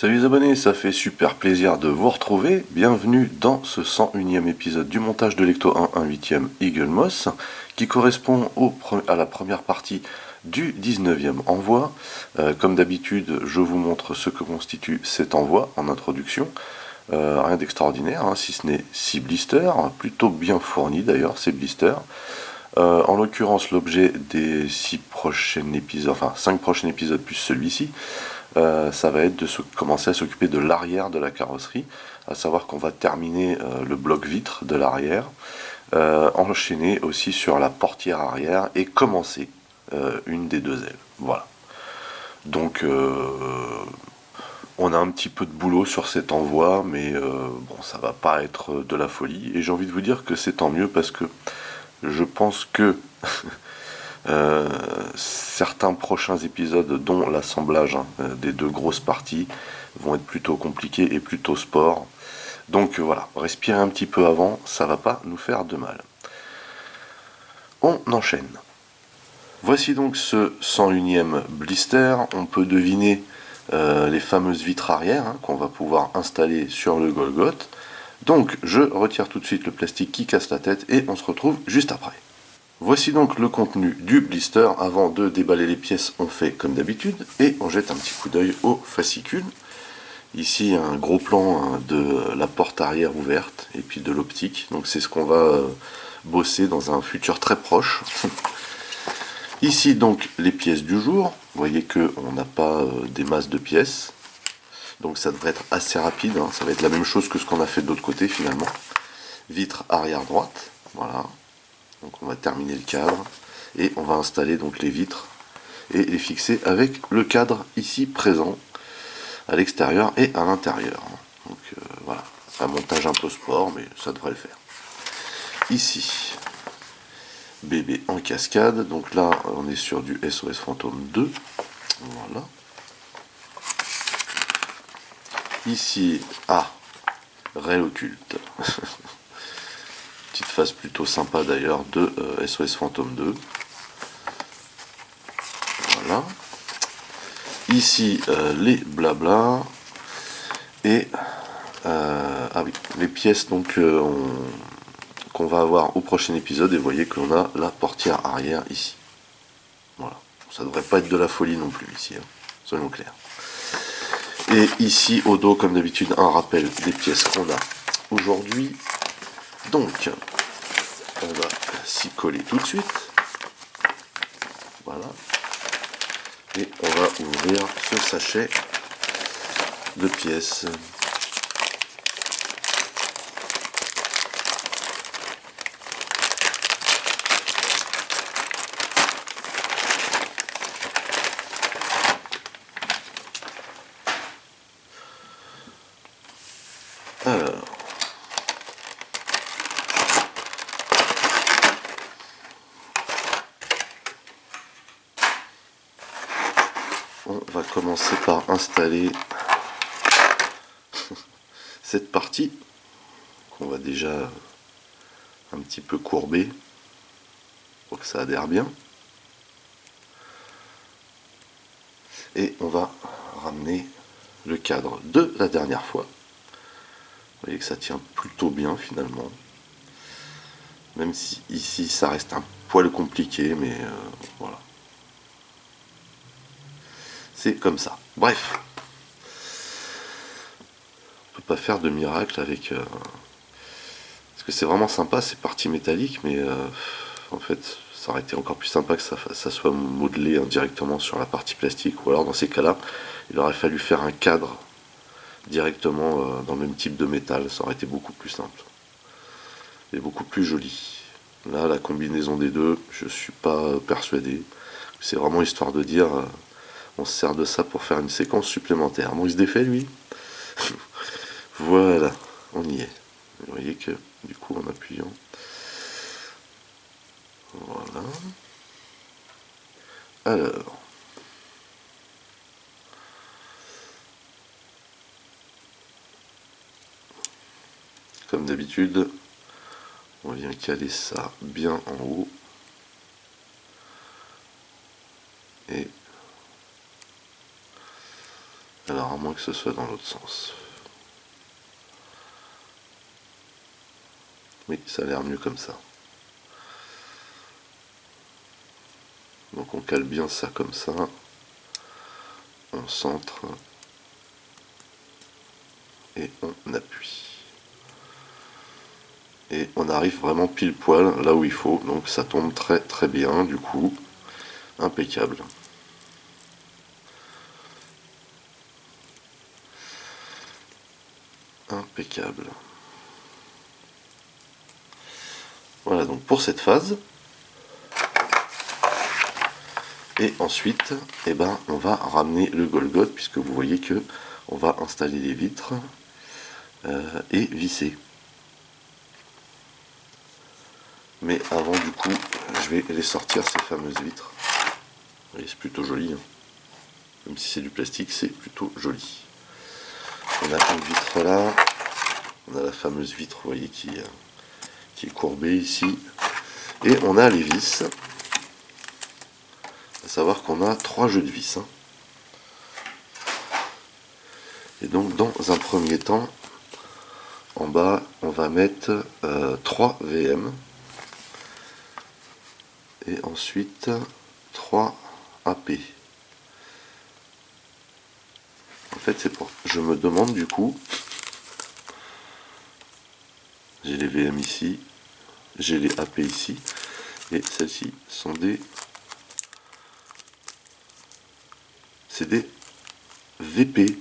Salut les abonnés, ça fait super plaisir de vous retrouver. Bienvenue dans ce 101e épisode du montage de Lecto 1 8e Eagle Moss, qui correspond à la première partie du 19e envoi. Comme d'habitude, je vous montre ce que constitue cet envoi en introduction. Rien d'extraordinaire, hein, si ce n'est 6 blisters, plutôt bien fournis d'ailleurs ces blisters. En l'occurrence, l'objet des 6 prochains épisodes, enfin 5 prochains épisodes plus celui-ci, ça va être de commencer à s'occuper de l'arrière de la carrosserie, à savoir qu'on va terminer le bloc vitre de l'arrière, enchaîner aussi sur la portière arrière et commencer une des deux ailes. Voilà. Donc on a un petit peu de boulot sur cet envoi, mais bon, ça va pas être de la folie. Et j'ai envie de vous dire que c'est tant mieux parce que je pense que certains prochains épisodes, dont l'assemblage des deux grosses parties, vont être plutôt compliqués et plutôt sport. Donc voilà, respirer un petit peu avant, ça va pas nous faire de mal. On enchaîne. Voici donc ce 101e blister. On peut deviner les fameuses vitres arrière qu'on va pouvoir installer sur le Golgoth. Donc je retire tout de suite le plastique qui casse la tête et on se retrouve juste après. Voici donc le contenu du blister. Avant de déballer les pièces, on fait comme d'habitude et on jette un petit coup d'œil au fascicule. Ici un gros plan de la porte arrière ouverte et puis de l'optique. Donc c'est ce qu'on va bosser dans un futur très proche. Ici donc les pièces du jour. Vous voyez qu'on n'a pas des masses de pièces. Donc ça devrait être assez rapide. Ça va être la même chose que ce qu'on a fait de l'autre côté finalement. Vitre arrière droite. Voilà. Donc on va terminer le cadre et on va installer donc les vitres et les fixer avec le cadre ici présent à l'extérieur et à l'intérieur. Donc voilà, un montage un peu sport mais ça devrait le faire. Ici, bébé en cascade, donc là on est sur du SOS Fantôme 2. Voilà. Ici, Rail occulte. Petite phase plutôt sympa d'ailleurs de SOS Fantôme 2. Voilà. Ici les blabla et les pièces donc qu'on va avoir au prochain épisode. Et vous voyez que l'on a la portière arrière ici. Voilà. Ça devrait pas être de la folie non plus ici, soyons clairs. Et ici au dos comme d'habitude un rappel des pièces qu'on a aujourd'hui. Donc on va s'y coller tout de suite. Voilà. Et on va ouvrir ce sachet de pièces. Alors, on va commencer par installer cette partie qu'on va déjà un petit peu courber pour que ça adhère bien. Et on va ramener le cadre de la dernière fois. Vous voyez que ça tient plutôt bien finalement. Même si ici ça reste un poil compliqué, mais voilà. C'est comme ça. Bref. On peut pas faire de miracle avec... Parce que c'est vraiment sympa ces parties métalliques, mais en fait ça aurait été encore plus sympa que ça soit modelé directement sur la partie plastique. Ou alors dans ces cas-là, il aurait fallu faire un cadre directement dans le même type de métal. Ça aurait été beaucoup plus simple. Et beaucoup plus joli. Là, la combinaison des deux, je suis pas persuadé. C'est vraiment histoire de dire, on se sert de ça pour faire une séquence supplémentaire. Bon, il se défait lui. Voilà, on y est. Vous voyez que du coup, en appuyant, voilà. Alors, comme d'habitude, on vient caler ça bien en haut. Et alors Alors, à moins que ce soit dans l'autre sens. Oui, ça a l'air mieux comme ça. Donc on cale bien ça comme ça. On centre. Et on appuie. Et on arrive vraiment pile poil là où il faut. Donc ça tombe très très bien du coup. Impeccable. Impeccable. Voilà donc pour cette phase. Et ensuite, eh ben, on va ramener le Golgoth puisque vous voyez que on va installer les vitres et visser. Mais avant du coup, je vais les sortir ces fameuses vitres. Et c'est plutôt joli. Hein. Même si c'est du plastique, c'est plutôt joli. On a une vitre là. On a la fameuse vitre, vous voyez, qui est courbée ici. Et on a les vis. À savoir qu'on a 3 jeux de vis. Hein. Et donc, dans un premier temps, en bas, on va mettre 3 VM. Et ensuite 3 AP. En fait, c'est pour. Je me demande du coup. J'ai les VM ici. J'ai les AP ici. Et celles-ci sont des. C'est des VP.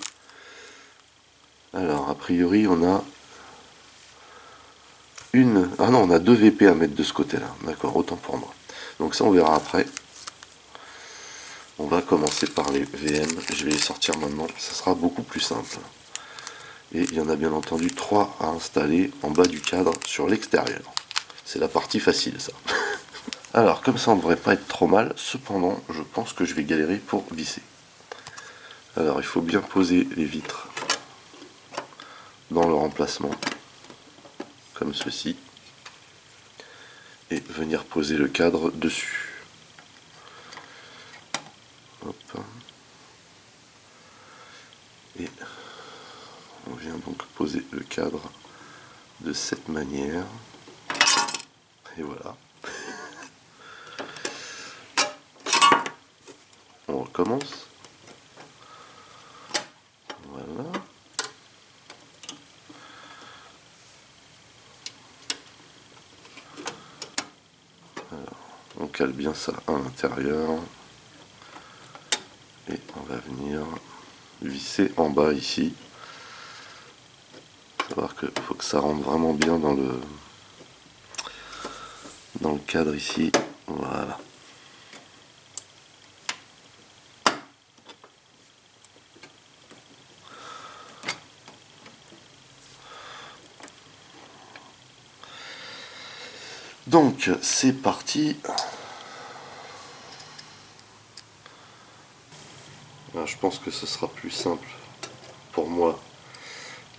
Alors, a priori, on a une. Ah non, on a 2 VP à mettre de ce côté-là. D'accord, autant pour moi. Donc, ça, on verra après. On va commencer par les VM. Je vais les sortir maintenant. Ça sera beaucoup plus simple. Et il y en a bien entendu 3 à installer en bas du cadre sur l'extérieur. C'est la partie facile, ça. Alors, comme ça, on ne devrait pas être trop mal. Cependant, je pense que je vais galérer pour visser. Alors, il faut bien poser les vitres dans leur emplacement, comme ceci, et venir poser le cadre dessus. Hop. Et on vient donc poser le cadre de cette manière. Et voilà. On recommence. Voilà. Alors, on cale bien ça à l'intérieur. Et on va venir visser en bas ici. Savoir qu'il faut que ça rentre vraiment bien dans le cadre ici. Voilà. Donc c'est parti. Alors, je pense que ce sera plus simple pour moi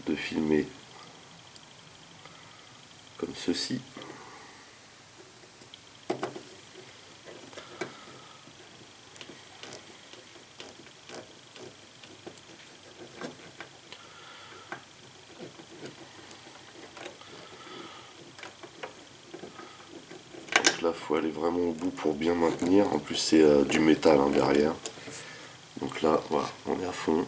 de filmer comme ceci. Donc là, il faut aller vraiment au bout pour bien maintenir. En plus, c'est du métal hein, derrière. Donc là, voilà, on est à fond.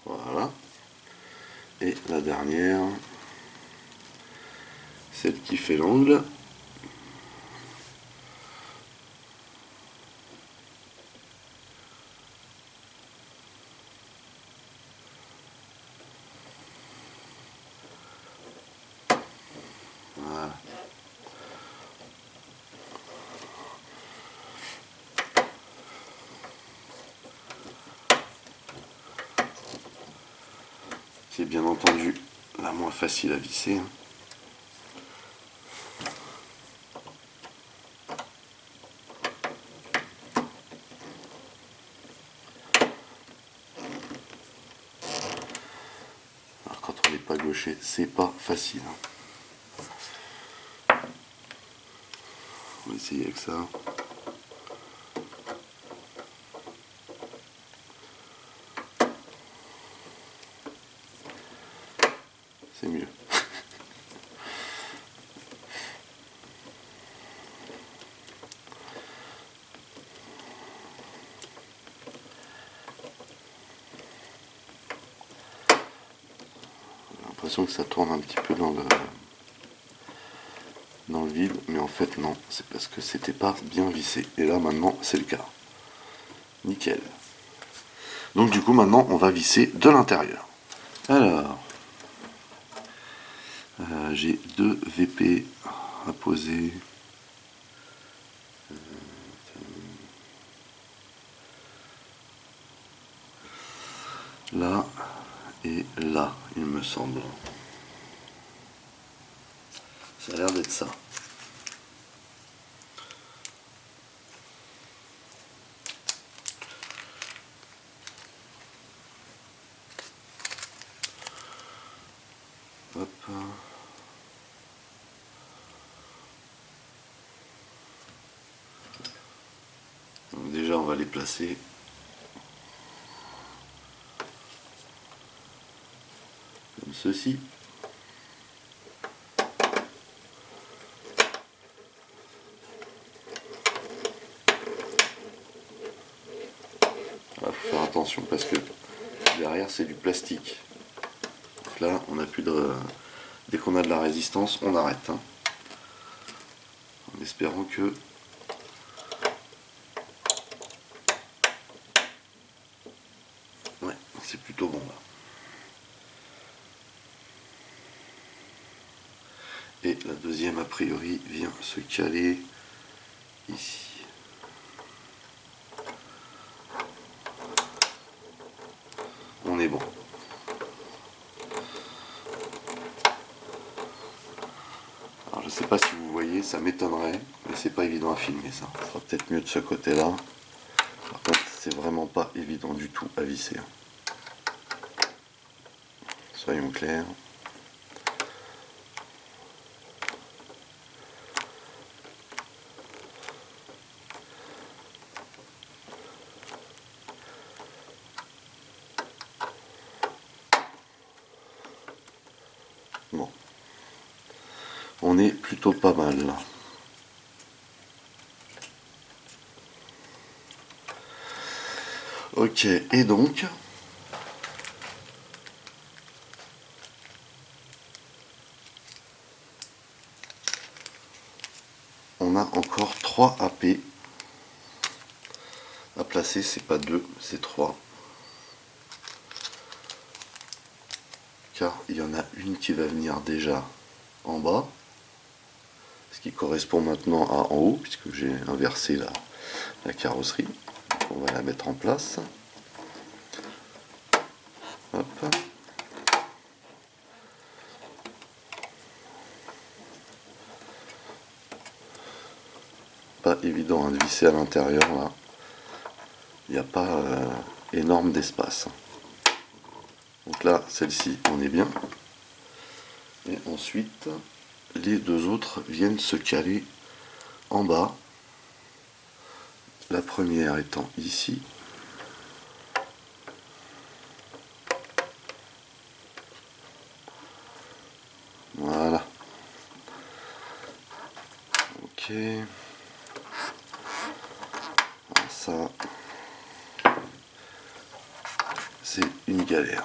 Voilà. Et la dernière, celle qui fait l'angle. Voilà. qui est bien entendu la moins facile à visser. Alors quand on n'est pas gaucher, c'est pas facile. On va essayer avec ça. C'est mieux. J'ai l'impression que ça tourne un petit peu dans le vide, mais en fait non, c'est parce que c'était pas bien vissé. Et là maintenant c'est le cas. Nickel. Donc du coup maintenant on va visser de l'intérieur. Alors, j'ai 2 VP à poser. Là et là, il me semble. Ça a l'air d'être ça. Hop. Donc déjà, on va les placer. Comme ceci. Il faut faire attention parce que derrière c'est du plastique. Donc là, on n'a plus de. Dès qu'on a de la résistance, on arrête. Hein. En espérant que. Ouais, c'est plutôt bon là. Et la deuxième, a priori, vient se caler ici. On est bon. Alors je sais pas si vous voyez, ça m'étonnerait, mais c'est pas évident à filmer ça. Ça sera peut-être mieux de ce côté-là. Par contre, c'est vraiment pas évident du tout à visser. Soyons clairs. Bon. On est plutôt pas mal là. Ok, et donc on a encore 3 AP à placer, c'est pas 2, c'est 3. Car il y en a une qui va venir déjà en bas, ce qui correspond maintenant à en haut, puisque j'ai inversé la carrosserie. On va la mettre en place. Hop. Pas évident à visser à l'intérieur là. Il n'y a pas énorme d'espace. Donc là, celle-ci, on est bien. Et ensuite, les deux autres viennent se caler en bas. La première étant ici. Voilà. Ok. Ça, c'est une galère.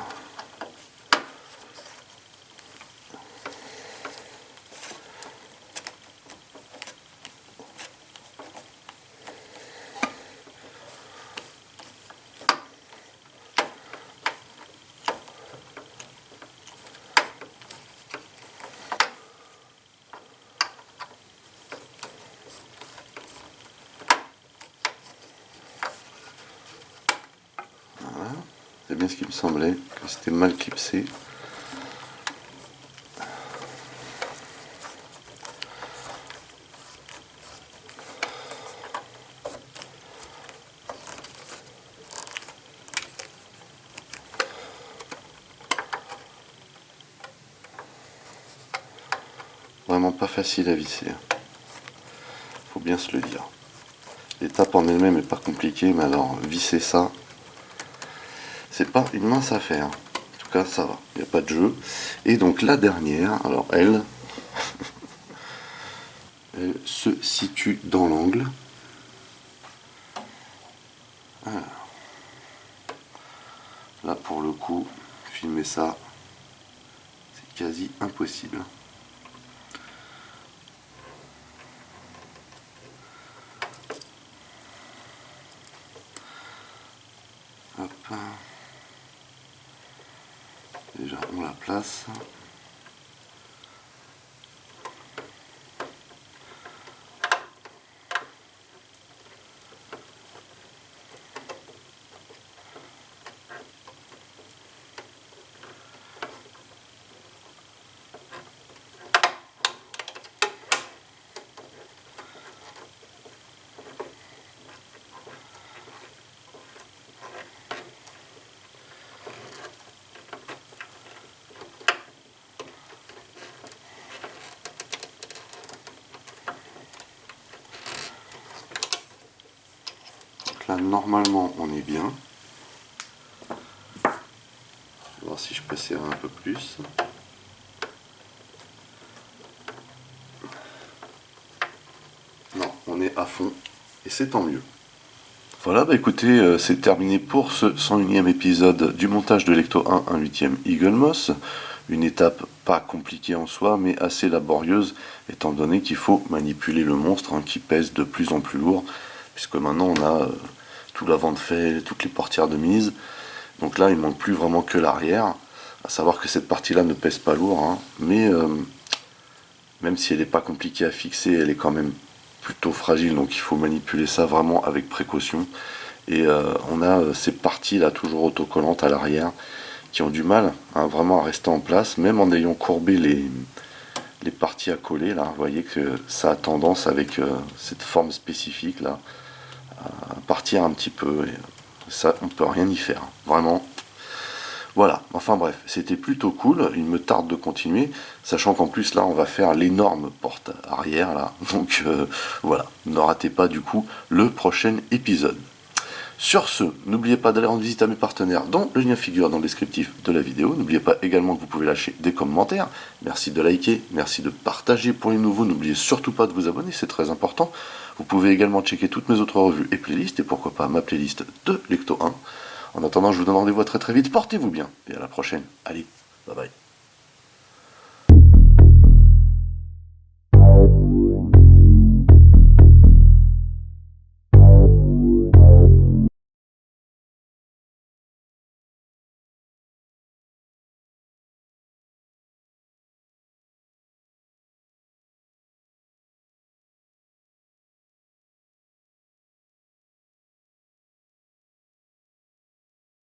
C'est bien ce qui me semblait, que c'était mal clipsé. vraiment pas facile à visser. Faut bien se le dire. L'étape en elle-même est pas compliquée, mais alors visser ça, c'est pas une mince affaire. En tout cas, ça va, il n'y a pas de jeu. Et donc la dernière, alors elle se situe dans l'angle. Là, pour le coup, filmer ça, c'est quasi impossible. Hop. Déjà, on la place. Là, normalement, on est bien. Je vais voir si je peux serrer un peu plus. Non, on est à fond. Et c'est tant mieux. Voilà, bah écoutez, c'est terminé pour ce 101e épisode du montage de l'Ecto 1 1/8e Eagle Moss. Une étape pas compliquée en soi, mais assez laborieuse, étant donné qu'il faut manipuler le monstre hein, qui pèse de plus en plus lourd, puisque maintenant on a tout l'avant de fait, toutes les portières de mise. Donc là, il manque plus vraiment que l'arrière. À savoir que cette partie-là ne pèse pas lourd, hein, mais même si elle n'est pas compliquée à fixer, elle est quand même plutôt fragile, donc il faut manipuler ça vraiment avec précaution. Et on a ces parties là toujours autocollantes à l'arrière qui ont du mal hein, vraiment à rester en place, même en ayant courbé les parties à coller là. Vous voyez que ça a tendance avec cette forme spécifique là à partir un petit peu. Et ça, on peut rien y faire, vraiment. Voilà, enfin bref, c'était plutôt cool, il me tarde de continuer, sachant qu'en plus là on va faire l'énorme porte arrière là, donc voilà, ne ratez pas du coup le prochain épisode. Sur ce, n'oubliez pas d'aller rendre visite à mes partenaires dont le lien figure dans le descriptif de la vidéo. N'oubliez pas également que vous pouvez lâcher des commentaires. Merci de liker, merci de partager pour les nouveaux. N'oubliez surtout pas de vous abonner, c'est très important. Vous pouvez également checker toutes mes autres revues et playlists, et pourquoi pas ma playlist de l'Ecto 1. En attendant, je vous donne rendez-vous très très vite. Portez-vous bien et à la prochaine. Allez, bye bye.